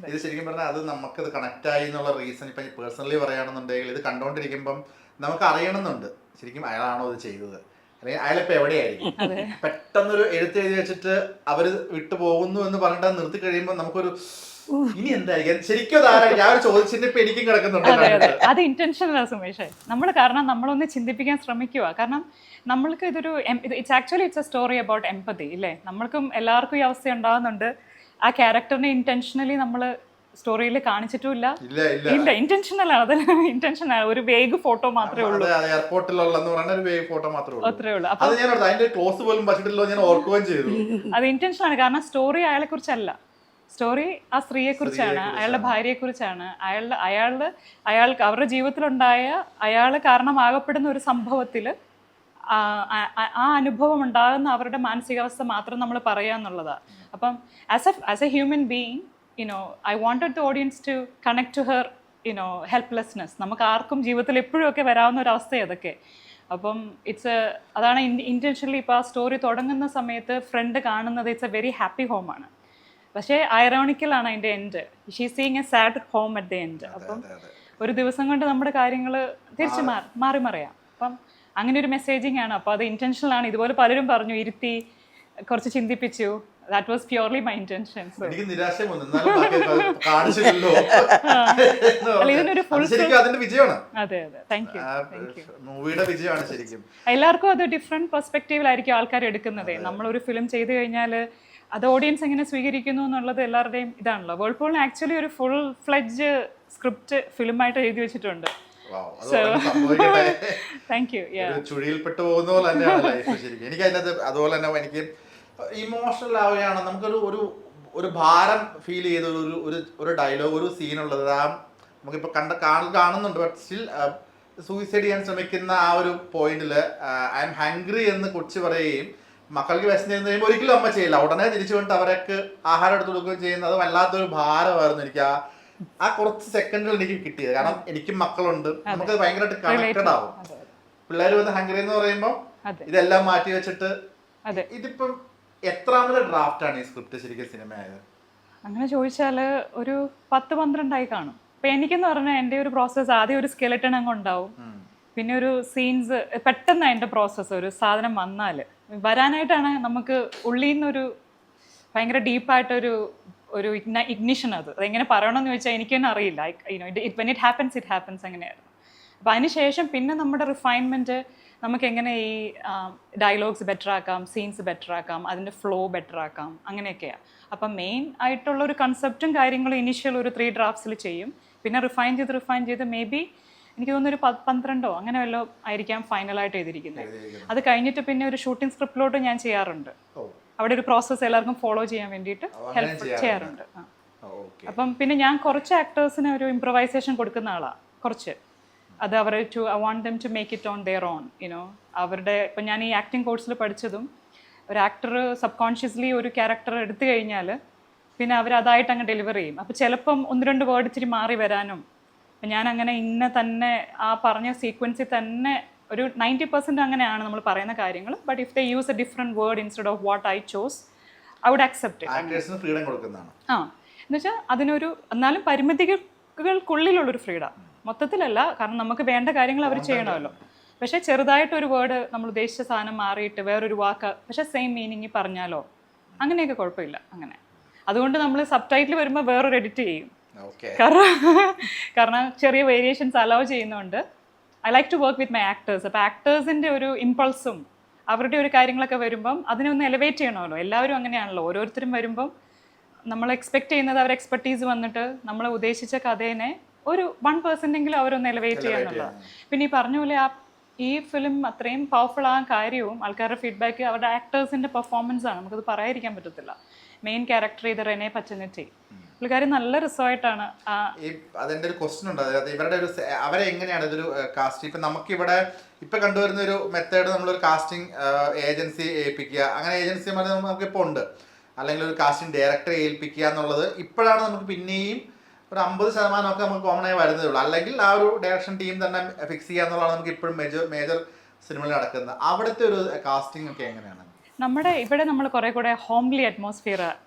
ഇത് ശരിക്കും പറഞ്ഞാൽ അത് നമുക്കത് കണക്ട് ആയി എന്നുള്ള റീസൺ ഇപ്പം പേഴ്സണലി പറയുകയാണെന്നുണ്ടെങ്കിൽ ഇത് കണ്ടുകൊണ്ടിരിക്കുമ്പം നമുക്ക് അറിയണമെന്നുണ്ട് ശരിക്കും അയാളാണോ ഇത് ചെയ്തത്, അല്ലെങ്കിൽ അയാളിപ്പോൾ എവിടെയായിരിക്കും. പെട്ടെന്നൊരു എഴുതി വെച്ചിട്ട് അവർ വിട്ടു പോകുന്നു എന്ന് പറഞ്ഞിട്ട് നിർത്തി കഴിയുമ്പോൾ നമുക്കൊരു ഇനി എന്തായിരിക്കും ശരിക്കും ഞാൻ ചോദിച്ചിട്ട് ഇപ്പൊ എനിക്കും കിടക്കുന്നുണ്ട്. അത് ഇന്റൻഷനല്ല സുമേഷ്. കാരണം നമ്മളൊന്ന് ചിന്തിപ്പിക്കാൻ ശ്രമിക്കുക. കാരണം നമ്മൾക്ക് ഇതൊരു it's actually it's A story about empathy ഇല്ലേ. നമ്മൾക്കും എല്ലാവർക്കും ഈ അവസ്ഥ ഉണ്ടാകുന്നുണ്ട്. ആ ക്യാരക്ടറിനെ ഇന്റൻഷനലി നമ്മൾ സ്റ്റോറിയിൽ കാണിച്ചിട്ടുമില്ല. ഇല്ല, ഇന്റൻഷനൽ ആണ്. അത് ഇന്റൻഷനൽ ഒരു വേഗ് ഫോട്ടോ മാത്രമേ ഉള്ളൂ. അത്രേ ഉള്ളൂ. അത് ഇന്റൻഷനാണ്. കാരണം സ്റ്റോറി അയാളെ കുറിച്ചല്ല, സ്റ്റോറി ആ സ്ത്രീയെ കുറിച്ചാണ്, അയാളുടെ ഭാര്യയെ കുറിച്ചാണ്. അയാൾക്ക് അവരുടെ ജീവിതത്തിലുണ്ടായ അയാൾ കാരണമാകപ്പെടുന്ന ഒരു സംഭവത്തിൽ ആ അനുഭവം ഉണ്ടാകുന്ന അവരുടെ മാനസികാവസ്ഥ മാത്രം നമ്മൾ പറയുക എന്നുള്ളതാണ്. അപ്പം as A human being I wanted the audience to connect to her helplessness. നമുക്ക് ആർക്കും ജീവിതത്തിൽ എപ്പോഴും ഒക്കെ വരാവുന്ന ഒരു അവസ്ഥ അതൊക്കെ. അപ്പം അതാണ് ഇന്റൻഷനലി ഇപ്പോൾ ആ സ്റ്റോറി തുടങ്ങുന്ന സമയത്ത് ഫ്രണ്ട് കാണുന്നത് ഇറ്റ്സ് എ വെരി ഹാപ്പി ഹോമാണ്. പക്ഷേ ഐറോണിക്കലാണ് അതിൻ്റെ end. She seeing A sad home at the end. അപ്പം ഒരു ദിവസം കൊണ്ട് നമ്മുടെ കാര്യങ്ങൾ തിരിച്ച് മാറി മറിയാം. അപ്പം അങ്ങനെ ഒരു മെസ്സേജിങ് ആണ്. അപ്പോൾ അത് ഇന്റൻഷനലാണ്. ഇതുപോലെ പലരും പറഞ്ഞു, ഇരുത്തി കുറച്ച് ചിന്തിപ്പിച്ചു. That was purely my intention. എനിക്ക് നിരാശ ഇതിനൊരു ഫുൾ അതിന്റെ വിജയമാണ്. അതെ അതെ, താങ്ക് യു. മൂവിയുടെ വിജയമാണ് ശരിക്കും. എല്ലാവർക്കും അത് ഡിഫറെന്റ് പെർസ്പെക്റ്റീവിലായിരിക്കും ആൾക്കാർ എടുക്കുന്നത്. നമ്മളൊരു ഫിലിം ചെയ്തു കഴിഞ്ഞാൽ അത് ഓഡിയൻസ് എങ്ങനെ സ്വീകരിക്കുന്നു എന്നുള്ളത് എല്ലാവരുടെയും ഇതാണല്ലോ. വേൾപൂളിന് ആക്ച്വലി ഒരു ഫുൾ ഫ്ലെഡ്ജ് സ്ക്രിപ്റ്റ് ഫിലിമായിട്ട് എഴുതി വെച്ചിട്ടുണ്ട്. Thank you. ചുഴിയിൽപ്പെട്ടു പോകുന്ന പോലെ തന്നെയാണ് ലൈഫ് ശരിക്കും. എനിക്ക് അതിനകത്ത് അതുപോലെ തന്നെ എനിക്ക് ഇമോഷണൽ ആവുകയാണ്. നമുക്കൊരു ഒരു ഒരു ഭാരം ഫീൽ ചെയ്ത ഒരു ഡയലോഗ്, ഒരു സീനുള്ളത്. നമുക്കിപ്പോൾ കാണുന്നുണ്ട്. ബട്ട് സ്റ്റിൽ സൂയിസൈഡ് ചെയ്യാൻ ശ്രമിക്കുന്ന ആ ഒരു പോയിന്റിൽ ഐ എം ഹംഗ്രി എന്ന് കൊച്ചു പറയുകയും മക്കൾക്ക് വിശന്നിരുന്ന് കഴിയുമ്പോൾ ഒരിക്കലും അമ്മ ചെയ്യില്ല, ഉടനെ തിരിച്ചു കൊണ്ട് അവർക്ക് ആഹാരം എടുത്ത് കൊടുക്കുകയും ചെയ്യുന്നത് വല്ലാത്തൊരു ഭാരമായിരുന്നു എനിക്ക് ആ കുറച്ച് സെക്കൻഡുകൾ എനിക്ക് കിട്ടിയത്. കാരണം എനിക്കും മക്കളുണ്ട്, നമുക്കത് ഭയങ്കരമായിട്ട് കണക്റ്റഡ് ആവും. പിള്ളേർ വന്ന് ഹംഗ്രി എന്ന് പറയുമ്പോൾ ഇതെല്ലാം മാറ്റി വെച്ചിട്ട് ഇതിപ്പം എത്രാമത്തെ ഡ്രാഫ്റ്റാണ് ഈ സ്ക്രിപ്റ്റ് ശരിക്കും സിനിമയായത്? അങ്ങനെ ചോദിച്ചാൽ ഒരു 10-12 കാണും. അപ്പം എനിക്കെന്ന് പറഞ്ഞാൽ എൻ്റെ ഒരു പ്രോസസ്സ് ആദ്യം ഒരു സ്കെലറ്റൺ അങ്ങ് ഉണ്ടാവും, പിന്നെ ഒരു സീൻസ് പെട്ടെന്ന് അതിൻ്റെ പ്രോസസ്സ് ഒരു സാധനം വരാനായിട്ടാണ് നമുക്ക് ഉള്ളിൽ നിന്നൊരു ഭയങ്കര ഡീപ്പായിട്ടൊരു ഇഗ്നിഷൻ. അതെങ്ങനെ പറയണമെന്ന് ചോദിച്ചാൽ എനിക്ക് തന്നെ അറിയില്ല. വെൻ ഇറ്റ് ഹാപ്പൻസ് അങ്ങനെയായിരുന്നു. അപ്പോൾ അതിന് ശേഷം പിന്നെ നമ്മുടെ റിഫൈൻമെൻറ്റ് നമുക്ക് എങ്ങനെ ഈ ഡയലോഗ്സ് ബെറ്റർ ആക്കാം, സീൻസ് ബെറ്റർ ആക്കാം, അതിൻ്റെ ഫ്ലോ ബെറ്റർ ആക്കാം, അങ്ങനെയൊക്കെയാണ്. അപ്പം മെയിൻ ആയിട്ടുള്ള ഒരു കൺസെപ്റ്റും കാര്യങ്ങളും ഇനീഷ്യൽ ഒരു 3 ഡ്രാഫ്റ്റ്സിൽ ചെയ്യും. പിന്നെ റിഫൈൻ ചെയ്ത് മേ ബി എനിക്ക് തോന്നുന്നു ഒരു 12 അങ്ങനെ വല്ലതും ആയിരിക്കാം ഫൈനലായിട്ട് എഴുതിയിരിക്കുന്നത്. അത് കഴിഞ്ഞിട്ട് പിന്നെ ഒരു ഷൂട്ടിംഗ് സ്ക്രിപ്റ്റിലോട്ട് ഞാൻ ചെയ്യാറുണ്ട്. അവിടെ ഒരു പ്രോസസ്സ് എല്ലാവർക്കും ഫോളോ ചെയ്യാൻ വേണ്ടിയിട്ട് ഹെൽപ്പ് ചെയ്യാറുണ്ട്. അപ്പം പിന്നെ ഞാൻ കുറച്ച് ആക്ടേഴ്സിന് ഒരു ഇംപ്രവൈസേഷൻ കൊടുക്കുന്ന ആളാണ് കുറച്ച്. അത് അവർ I want them to make it on their on അവരുടെ. ഇപ്പം ഞാൻ ഈ ആക്ടിങ് കോഴ്സിൽ പഠിച്ചതും ഒരു ആക്ടർ സബ് കോൺഷ്യസ്ലി ഒരു ക്യാരക്ടർ എടുത്തു കഴിഞ്ഞാൽ പിന്നെ അവരതായിട്ട് അങ്ങ് ഡെലിവർ ചെയ്യും. അപ്പോൾ ചിലപ്പം 1-2 വേർഡ് ഇച്ചിരി മാറി വരാനും. അപ്പം ഞാൻ അങ്ങനെ തന്നെ ആ പറഞ്ഞ സീക്വൻസിൽ തന്നെ ഒരു 90% അങ്ങനെയാണ് നമ്മൾ പറയുന്ന കാര്യങ്ങൾ. But if they use a different word instead of what I chose, I would accept. എന്നുവെച്ചാൽ അതിനൊരു എന്നാലും പരിമിതികൾക്കുള്ളിലുള്ളൊരു ഫ്രീഡം, മൊത്തത്തിലല്ല. കാരണം നമുക്ക് വേണ്ട കാര്യങ്ങൾ അവർ ചെയ്യണമല്ലോ. പക്ഷേ ചെറുതായിട്ടൊരു വേർഡ് നമ്മൾ ഉദ്ദേശിച്ച സാധനം മാറിയിട്ട് വേറൊരു വാക്ക് പക്ഷേ സെയിം മീനിങ് പറഞ്ഞാലോ അങ്ങനെയൊക്കെ കുഴപ്പമില്ല. അങ്ങനെ അതുകൊണ്ട് നമ്മൾ സബ് ടൈറ്റിൽ വരുമ്പോൾ വേറൊരു എഡിറ്റ് ചെയ്യും. കാരണം ചെറിയ വേരിയേഷൻസ് അലോ ചെയ്യുന്നുണ്ട്. I like to work with my actors. അപ്പോൾ ആക്ടേഴ്സിൻ്റെ ഒരു ഇമ്പൾസും അവരുടെ ഒരു കാര്യങ്ങളൊക്കെ വരുമ്പം അതിനെ ഒന്ന് എലിവേറ്റ് ചെയ്യണമല്ലോ. എല്ലാവരും അങ്ങനെയാണല്ലോ. ഓരോരുത്തരും വരുമ്പം നമ്മൾ എക്സ്പെക്ട് ചെയ്യുന്നത് അവരുടെ എക്സ്പെർട്ടീസ് വന്നിട്ട് നമ്മൾ ഉദ്ദേശിച്ച കഥേനെ ഒരു 1% അവരൊന്ന് എലിവേറ്റ് ചെയ്യാന്നുള്ളതാണ്. പിന്നെ ഈ പറഞ്ഞ പോലെ ഈ ഫിലിം അത്രയും പവർഫുൾ ആകാൻ കാര്യവും ആൾക്കാരുടെ ഫീഡ്ബാക്ക് അവരുടെ ആക്ടേഴ്സിൻ്റെ പെർഫോമൻസ് ആണ്. നമുക്കത് പറയാതിരിക്കാൻ പറ്റത്തില്ല. മെയിൻ ക്യാരക്ടർ ചെയ്ത റെനെ പച്ചനെറ്റി പുള്ളിക്കാരി നല്ല രസമായിട്ടാണ്. അതിൻ്റെ ഒരു ക്വസ്റ്റ്യൻ ഉണ്ട്, അതായത് ഇവരുടെ ഒരു അവരെ എങ്ങനെയാണ് ഇതൊരു കാസ്റ്റിംഗ്. ഇപ്പം നമുക്കിവിടെ ഇപ്പം കണ്ടുവരുന്ന ഒരു മെത്തേഡ് നമ്മളൊരു കാസ്റ്റിംഗ് ഏജൻസി ഏൽപ്പിക്കുക, അങ്ങനെ ഏജൻസി നമുക്കിപ്പോൾ ഉണ്ട്. അല്ലെങ്കിൽ ഒരു കാസ്റ്റിംഗ് ഡയറക്ടറെ ഏൽപ്പിക്കുക എന്നുള്ളത് ഇപ്പോഴാണ് നമുക്ക് പിന്നെയും ഒരു 50% നമുക്ക് കോമൺ ആയി വരുന്നതേ ഉള്ളൂ. അല്ലെങ്കിൽ ആ ഒരു ഡയറക്ഷൻ ടീം തന്നെ ഫിക്സ് ചെയ്യുക എന്നുള്ളതാണ് നമുക്ക് ഇപ്പോഴും മേജർ സിനിമയിൽ നടക്കുന്നത്. അവിടുത്തെ ഒരു കാസ്റ്റിംഗ് ഒക്കെ എങ്ങനെയാണ്? ഇവിടെ നമ്മൾ കുറേ കൂടെ ഹോംലി അറ്റ്മോസ്ഫിയർ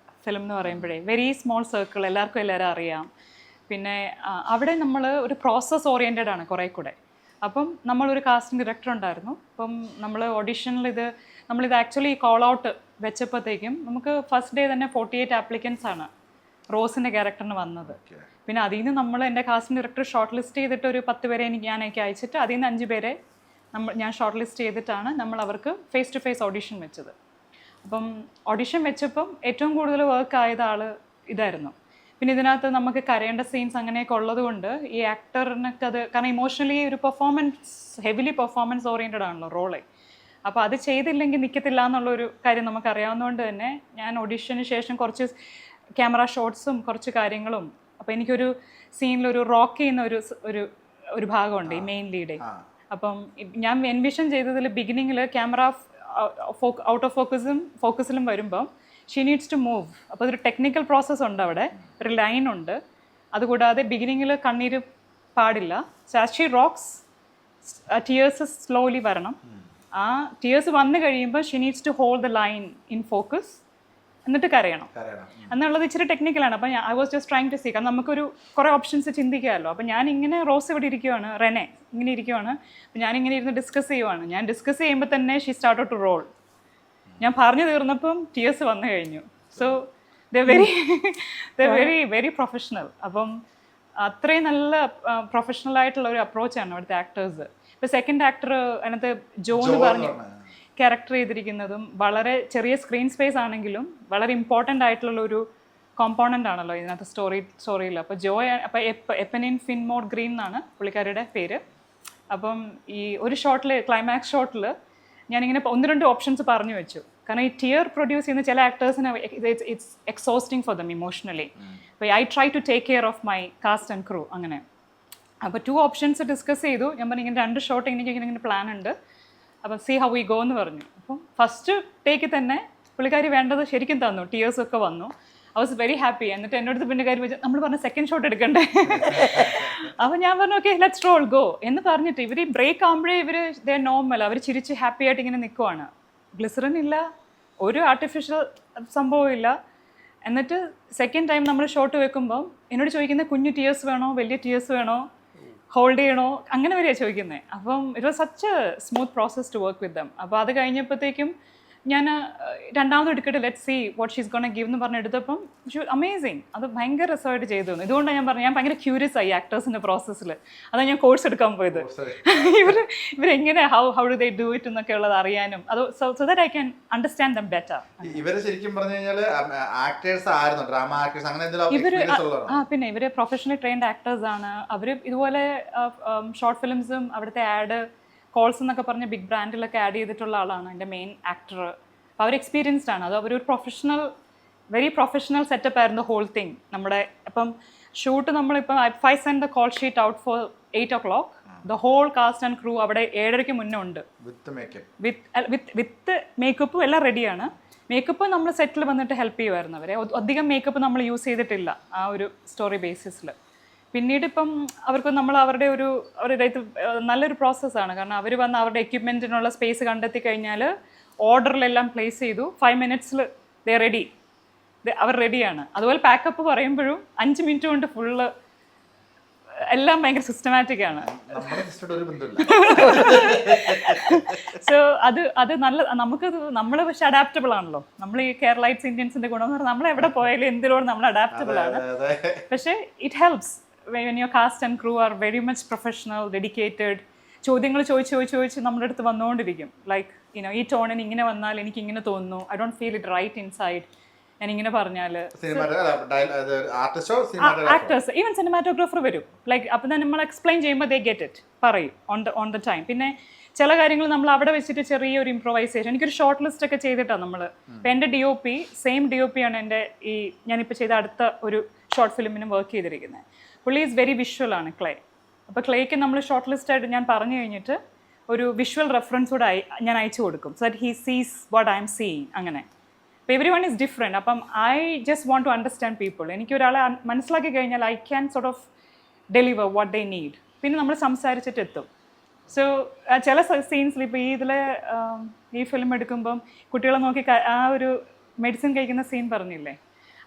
ഫിലിം എന്ന് പറയുമ്പോഴേ വെരി സ്മോൾ സർക്കിൾ, എല്ലാവരും അറിയാം. പിന്നെ അവിടെ നമ്മൾ ഒരു പ്രോസസ് ഓറിയൻറ്റഡ് ആണ് കുറേ കൂടെ. അപ്പം നമ്മളൊരു കാസ്റ്റിംഗ് ഡയറക്ടർ ഉണ്ടായിരുന്നു. അപ്പം നമ്മൾ ഓഡിഷനിൽ നമ്മളിത് ആക്ച്വലി കോൾ ഔട്ട് വെച്ചപ്പോഴത്തേക്കും നമുക്ക് ഫസ്റ്റ് ഡേ തന്നെ 48 ആപ്ലിക്കൻസ് ആണ് റോസിൻ്റെ ക്യാരക്ടറിന് വന്നത്. പിന്നെ അതിൽ നിന്ന് നമ്മൾ എൻ്റെ കാസ്റ്റിംഗ് ഡയറക്ടർ ഷോർട്ട് ലിസ്റ്റ് ചെയ്തിട്ട് ഒരു 10 പേരെ ഞാനൊക്കെ അയച്ചിട്ട് അതിൽ നിന്ന് 5 പേരെ ഞാൻ ഷോർട്ട് ലിസ്റ്റ് ചെയ്തിട്ടാണ് നമ്മൾ അവർക്ക് ഫേസ് ടു ഫേസ് ഓഡിഷൻ വെച്ചത്. അപ്പം ഓഡിഷൻ വെച്ചപ്പം ഏറ്റവും കൂടുതൽ വർക്ക് ആയത് ഇതായിരുന്നു. പിന്നെ ഇതിനകത്ത് നമുക്ക് കരയേണ്ട സീൻസ് അങ്ങനെയൊക്കെ ഉള്ളത് കൊണ്ട് ഈ ആക്ടറിനൊക്കെ അത്, കാരണം ഇമോഷണലി ഒരു ഹെവിലി പെർഫോമൻസ് ഓറിയൻറ്റഡ് ആണല്ലോ റോള്. അപ്പോൾ അത് ചെയ്തില്ലെങ്കിൽ നിൽക്കത്തില്ല എന്നുള്ളൊരു കാര്യം നമുക്കറിയാവുന്നതുകൊണ്ട് തന്നെ ഞാൻ ഓഡിഷന് ശേഷം കുറച്ച് ക്യാമറ ഷോട്ട്സും കുറച്ച് കാര്യങ്ങളും, അപ്പോൾ എനിക്കൊരു സീനിലൊരു റോക്ക് ചെയ്യുന്ന ഒരു ഭാഗമുണ്ട് ഈ മെയിൻ ലീഡ്. അപ്പം ഞാൻ എൻവിഷൻ ചെയ്തതിൽ ബിഗിനിങ്ങിൽ ക്യാമറ ഔട്ട് ഓഫ് ഫോക്കസിലും വരുമ്പം ഷീ നീഡ്സ് ടു മൂവ്. അപ്പോൾ അതൊരു ടെക്നിക്കൽ പ്രോസസ്സ് ഉണ്ട്, അവിടെ ഒരു ലൈൻ ഉണ്ട്. അതുകൂടാതെ ബിഗിനിങ്ങിൽ കണ്ണീര് പാടില്ല. ഷീ റോക്സ്, ടിയേഴ്സ് സ്ലോലി വരണം. ആ ടിയേഴ്സ് വന്നു കഴിയുമ്പോൾ she needs to hold the line in focus, എന്നിട്ട് കരയണം എന്നുള്ളത് ഇച്ചിരി ടെക്നിക്കലാണ്. അപ്പം I was just trying to see, കാരണം നമുക്കൊരു കുറേ ഓപ്ഷൻസ് ചിന്തിക്കാമല്ലോ. അപ്പം ഞാനിങ്ങനെ റോസ് ഇവിടെ ഇരിക്കുവാണ്, റെനെ ഇങ്ങനെ ഇരിക്കുവാണ്, അപ്പം ഞാനിങ്ങനെ ഇരുന്ന് ഡിസ്കസ് ചെയ്യുവാണ്. ഞാൻ ഡിസ്കസ് ചെയ്യുമ്പോൾ തന്നെ ഷീ സ്റ്റാർട്ടഡ് ടു റോൾ. ഞാൻ പറഞ്ഞു തീർന്നപ്പം ടിയേഴ്സ് വന്നു കഴിഞ്ഞു. So the very very professional. അപ്പം അത്രയും നല്ല പ്രൊഫഷണൽ ആയിട്ടുള്ള ഒരു അപ്രോച്ചാണ് അവിടുത്തെ ആക്ടേഴ്സ്. ഇപ്പോൾ സെക്കൻഡ് ആക്ടർ അതിനകത്ത് ജോന്ന് പറഞ്ഞു ക്യാരക്ടർ ചെയ്തിരിക്കുന്നതും വളരെ ചെറിയ സ്ക്രീൻ സ്പേസ് ആണെങ്കിലും വളരെ ഇമ്പോർട്ടൻ്റ് ആയിട്ടുള്ള ഒരു കോമ്പോണൻ്റ് ആണല്ലോ ഇതിനകത്ത് സ്റ്റോറിയിൽ. അപ്പോൾ അപ്പോൾ എപ്പനിൻ ഫിൻമോഡ് ഗ്രീൻ എന്നാണ് പുള്ളിക്കാരിയുടെ പേര്. അപ്പം ഈ ഒരു ഷോട്ടിൽ, ക്ലൈമാക്സ് ഷോട്ടിൽ ഞാനിങ്ങനെ 1-2 ഓപ്ഷൻസ് പറഞ്ഞു വെച്ചു. കാരണം ഈ ടിയർ പ്രൊഡ്യൂസ് ചെയ്യുന്ന ചില ആക്ടേഴ്സിന് it's exhausting for them emotionally. അപ്പോൾ I try to take care of my cast and crew അങ്ങനെ. അപ്പോൾ 2 ഓപ്ഷൻസ് ഡിസ്കസ് ചെയ്തു. ഞാൻ പറഞ്ഞു ഇങ്ങനെ 2 ഷോട്ട് ഇങ്ങനെ പ്ലാൻ ഉണ്ട്, അപ്പം സീ ഹൗ വി ഗോ എന്ന് പറഞ്ഞു. അപ്പം ഫസ്റ്റ് ടേക്കിൽ തന്നെ പുള്ളിക്കാരി വേണ്ടത് ശരിക്കും തന്നു, ടിയേഴ്സൊക്കെ വന്നു. I was very happy. എന്നിട്ട് എൻ്റെ അടുത്ത് പിന്നെ കാര്യം വെച്ചാൽ നമ്മൾ പറഞ്ഞ സെക്കൻഡ് ഷോട്ട് എടുക്കണ്ടേ. അപ്പോൾ ഞാൻ പറഞ്ഞു ഓക്കെ ലെറ്റ്സ് റോൾ ഗോ എന്ന് പറഞ്ഞിട്ട് ഇവർ ബ്രേക്ക് ആകുമ്പോഴേ ദേ നോർമൽ, അവർ ചിരിച്ച് ഹാപ്പി ആയിട്ട് ഇങ്ങനെ നിൽക്കുവാണ്. ഗ്ലിസറിൻ ഇല്ല, ഒരു ആർട്ടിഫിഷ്യൽ സംഭവം ഇല്ല. എന്നിട്ട് സെക്കൻഡ് ടൈം നമ്മൾ ഷോട്ട് വെക്കുമ്പം എന്നോട് ചോദിക്കുന്നത് കുഞ്ഞു ടിയേഴ്സ് വേണോ വലിയ ടിയേഴ്സ് വേണോ, ഹോൾഡ് ചെയ്യണോ, അങ്ങനെ വരെയാണ് ചോദിക്കുന്നത്. അപ്പം it was such a smooth process to work with them. അപ്പോൾ അത് കഴിഞ്ഞപ്പോഴത്തേക്കും ഞാൻ രണ്ടാമത് എടുക്കട്ടെ, let see what she's gonna give എന്ന് പറഞ്ഞ് എടുത്തപ്പം അമേസിങ്. അത് ഭയങ്കര രസമായിട്ട് ചെയ്തു തന്നു. ഇതുകൊണ്ടാണ് ഞാൻ പറഞ്ഞത്, ഞാൻ ഭയങ്കര ക്യൂരിയസ് ആയി ആക്ടേഴ്സിൻ്റെ പ്രോസസ്സിൽ. അതാണ് ഞാൻ കോഴ്സ് എടുക്കാൻ പോയത്. ഇവരെങ്ങനെ how do they do it എന്നൊക്കെ ഉള്ളത് അറിയാനും, അത് so that I can understand them better. ഇവര് ശരിക്കും പറഞ്ഞു കഴിഞ്ഞാൽ ആക്ടേഴ്സ് ആയിരുന്നു, ഡ്രാമ ആക്ടേഴ്സ് അങ്ങനെ പിന്നെ ഇവര് പ്രൊഫഷണലി ട്രെയിൻഡ് ആക്ടേഴ്സ് ആണ്. അവർ ഇതുപോലെ ഷോർട്ട് ഫിലിംസും അവിടുത്തെ ആഡ് കോൾസ് എന്നൊക്കെ പറഞ്ഞ് ബിഗ് ബ്രാൻഡിലൊക്കെ ആഡ് ചെയ്തിട്ടുള്ള ആളാണ് എൻ്റെ മെയിൻ ആക്ടർ. അപ്പോൾ അവർ എക്സ്പീരിയൻസ്ഡ് ആണ്. അത് അവരൊരു വെരി പ്രൊഫഷണൽ സെറ്റപ്പ് ആയിരുന്നു ഹോൾ തിങ്. നമ്മുടെ ഇപ്പം ഷൂട്ട് നമ്മളിപ്പം 5 send the call sheet out for 8 o'clock. The whole cast and crew അവിടെ 7:30 മുന്നേ ഉണ്ട്. വിത്ത് മേക്കപ്പും എല്ലാം റെഡിയാണ്. മേക്കപ്പ് നമ്മൾ സെറ്റിൽ വന്നിട്ട് ഹെൽപ്പ് ചെയ്യുമായിരുന്നു അവരെ. അധികം മേക്കപ്പ് നമ്മൾ യൂസ് ചെയ്തിട്ടില്ല ആ ഒരു സ്റ്റോറി ബേസിസിൽ. പിന്നീട് ഇപ്പം അവർക്ക് നമ്മൾ അവരുടെ നല്ലൊരു പ്രോസസ്സാണ്. കാരണം അവർ വന്ന് അവരുടെ എക്യുപ്മെൻറ്റിനുള്ള സ്പേസ് കണ്ടെത്തി കഴിഞ്ഞാൽ ഓർഡറിലെല്ലാം പ്ലേസ് ചെയ്തു. 5 minutes ദേ റെഡി, അവർ റെഡിയാണ്. അതുപോലെ പാക്കപ്പ് പറയുമ്പോഴും 5 minute കൊണ്ട് ഫുള്ള് എല്ലാം ഭയങ്കര സിസ്റ്റമാറ്റിക് ആണ്. സോ അത് നല്ല നമ്മൾ പക്ഷെ അഡാപ്റ്റബിൾ ആണല്ലോ. നമ്മൾ ഈ കേരളൈറ്റ്സ് ഇന്ത്യൻസിന്റെ ഗുണം എന്ന് പറഞ്ഞാൽ നമ്മൾ എവിടെ പോയാലും എന്തിനോട് നമ്മൾ അഡാപ്റ്റബിൾ ആണ്. പക്ഷേ it helps when your cast and crew are very much professional, dedicated. ചോദ്യങ്ങൾ ചോദിച്ച് നമ്മുടെ അടുത്ത് വന്നുകൊണ്ടിരിക്കും. ലൈക്ക് ഈ ടോണിന് ഇങ്ങനെ വന്നാൽ എനിക്ക് ഇങ്ങനെ തോന്നുന്നു, I don't feel it right inside, ഞാൻ ഇങ്ങനെ പറഞ്ഞാൽ ആക്ടേഴ്സ് ഈവൻ സിനിമാറ്റോഗ്രാഫർ വരും. ലൈക്ക് അപ്പം തന്നെ നമ്മൾ എക്സ്പ്ലെയിൻ ചെയ്യുമ്പോൾ ദേ ഗെറ്റ് ഇറ്റ്, പറയും ഓൺ ദ ടൈം. പിന്നെ ചില കാര്യങ്ങൾ നമ്മൾ അവിടെ വെച്ചിട്ട് ചെറിയൊരു ഇംപ്രൊവൈസേഷൻ, എനിക്കൊരു ഷോർട്ട് ലിസ്റ്റ് ഒക്കെ ചെയ്തിട്ടാണ് നമ്മൾ. ഇപ്പം എൻ്റെ DOP സെയിം DOP ആണ് എൻ്റെ ഞാനിപ്പോൾ ചെയ്ത അടുത്ത ഒരു ഷോർട്ട് ഫിലിമിനും വർക്ക് ചെയ്തിരിക്കുന്നത്. പുള്ളി ഈസ് വെരി വിഷ്വലാണ് ക്ലേ. അപ്പോൾ ക്ലേക്ക് നമ്മൾ ഷോർട്ട് ലിസ്റ്റായിട്ട് ഞാൻ പറഞ്ഞു കഴിഞ്ഞിട്ട് ഒരു വിഷ്വൽ റെഫറൻസ് കൂടെ ഞാൻ അയച്ചു കൊടുക്കും. So that he sees what I am seeing. അങ്ങനെ അപ്പോൾ എവരി വൺ ഈസ് ഡിഫറെൻറ്റ്. അപ്പം I just want to understand people. എനിക്കൊരാളെ മനസ്സിലാക്കി കഴിഞ്ഞാൽ I can sort of deliver what they need. പിന്നെ നമ്മൾ സംസാരിച്ചിട്ട് എത്തും. സോ ചില സീൻസിൽ ഇപ്പോൾ ഈ ഫിലിം എടുക്കുമ്പം കുട്ടികളെ നോക്കി ആ ഒരു മെഡിസിൻ കഴിക്കുന്ന സീൻ പറഞ്ഞില്ലേ,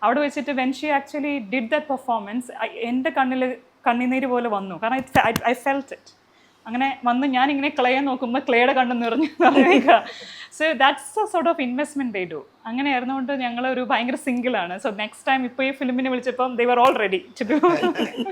അവിടെ വെച്ചിട്ട് when she actually did that performance എൻ്റെ കണ്ണിൽ കണ്ണുനീര് പോലെ വന്നു. കാരണം ഐ ഫെൽറ്റ് ഇറ്റ്. അങ്ങനെ വന്ന് ഞാനിങ്ങനെ ക്ലേയെ നോക്കുമ്പോൾ ക്ലേയുടെ കണ്ണ് നിറഞ്ഞു പറയുക. So that's A sort of investment they do. അങ്ങനെ ആയിരുന്നുകൊണ്ട് ഞങ്ങൾ ഒരു ഭയങ്കര സിംഗിളാണ്. സോ നെക്സ്റ്റ് ടൈം ഇപ്പോൾ ഈ ഫിലിമിനെ വിളിച്ചപ്പം they were all ready to do